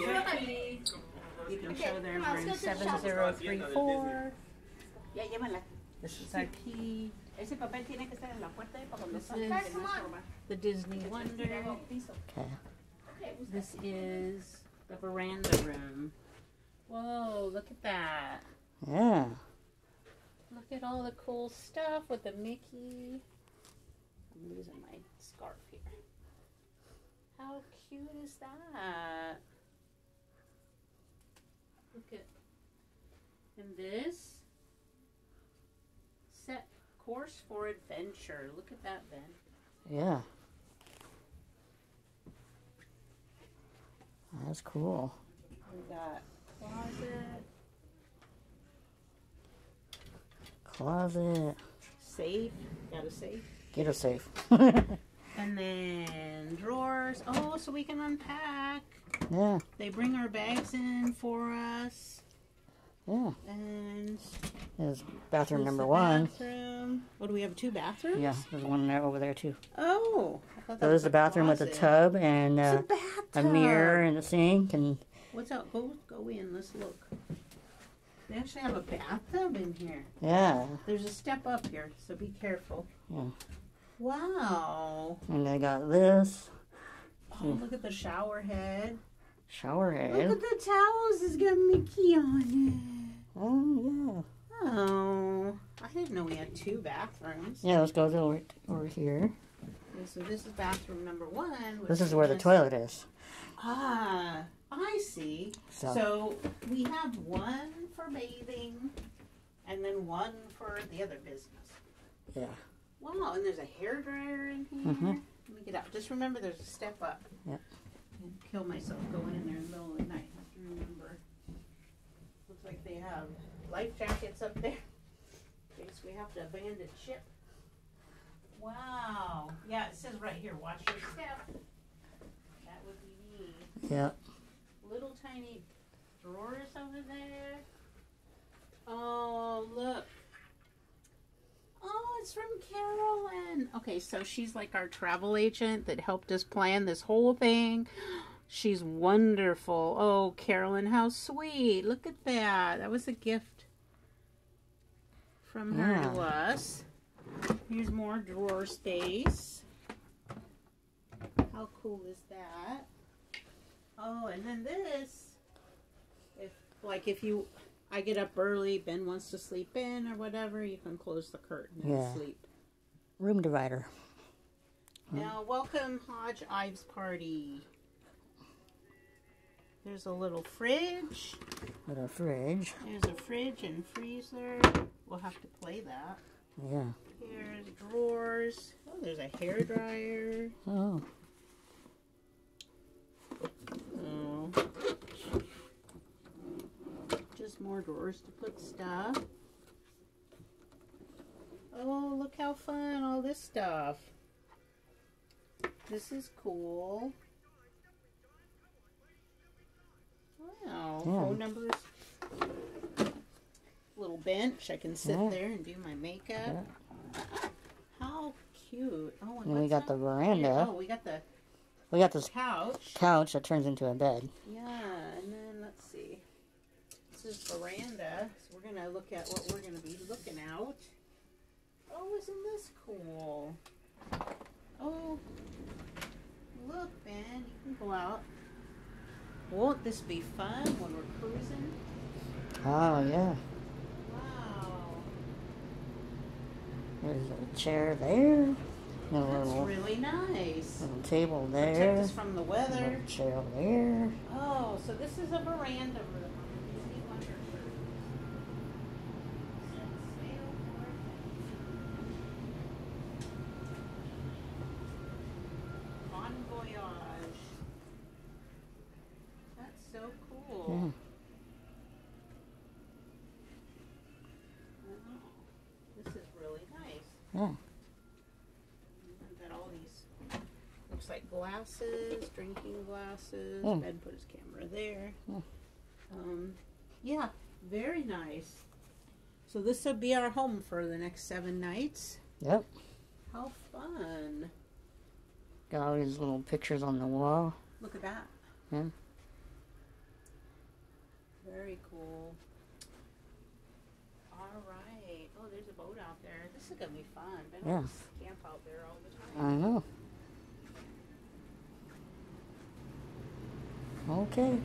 Here's our key. You can show there we're in 7034. This is our key. This is the Disney Wonder. Okay. This is the veranda room. Whoa, look at that. Yeah. Look at all the cool stuff with the Mickey. I'm losing my scarf here. How cute is that? Look at, and this set course for adventure. Look at that, Ben. Yeah. That's cool. We got Closet. safe. Got a safe. Get a safe. And then drawers. Oh, so we can unpack. Yeah. They bring our bags in for us. Yeah. And There's bathroom number the 1. bathroom. Oh, do we have 2 bathrooms? Yeah, there's one there over there too. Oh. I thought that So was there's the bathroom with a closet. tub and It's a a bathtub. mirror and a sink and What's up? Go in. Let's look. They actually have a bathtub in here. yeah. There's a step up here, so be careful. Yeah. Wow. And they got this Oh, look at the shower head. shower Look head. at the towels. It's got Mickey on Oh it. Oh. I didn't know we had 2 bathrooms. yeah. Yeah, let's go over here. Okay, so this is bathroom number 1. This is where the toilet is. Ah, I see. So we have 1 for bathing and then 1 for the other business. Yeah. Wow, and there's a hairdryer in here. Mhm. Let me get out. Just remember there's a step up. Yep. I'd kill myself going in there in the middle of the night. I have to remember. Looks like they have life jackets up there. In case we have to abandon ship. Wow. Yeah, it says right here, watch your step. That would be me. Yeah. Little tiny drawers over there. Oh, look. Oh, it's from Carolyn. Okay, so she's like our travel agent that helped us plan this whole thing. She's wonderful. Oh, Carolyn, how sweet. Look at that. That was a gift from her to us. Here's more drawer space. How cool is that? Oh, and then this. If I get up early, Ben wants to sleep in or whatever, you can close the curtain and sleep. Room divider. Now, welcome Hodge Ives party. There's a little fridge. Little fridge. There's a fridge and freezer. We'll have to play that. Yeah. Here's drawers. Oh, there's a hairdryer. Oh. Oh. Just more drawers to put stuff. Oh, look how fun, all this stuff. This is cool. Wow, phone numbers. Little bench, I can sit there and do my makeup. Yeah. How cute. Oh, And we got the veranda. Oh, we got this couch that turns into a bed. Yeah, and then let's see. This is veranda, so we're gonna look at what we're gonna be looking out. Oh, isn't this cool? Oh, look, Ben, you can go out. Won't this be fun when we're cruising? Oh, yeah. Wow. There's a chair there. That's really nice. Little table there. Protect us from the weather. Little chair there. Oh, so this is a veranda room. Bon voyage. That's so cool. Yeah. Wow. This is really nice. Yeah. I've got all these, looks like glasses, drinking glasses. Yeah. Ben put his camera there. Yeah. Yeah, very nice. So this will be our home for the next 7 nights. Yep. How fun. Got all these little pictures on the wall. Look at that. Yeah. Very cool. All right. Oh, there's a boat out there. This is gonna be fun. Ben Yeah. always camp out there all the time. I know. Okay.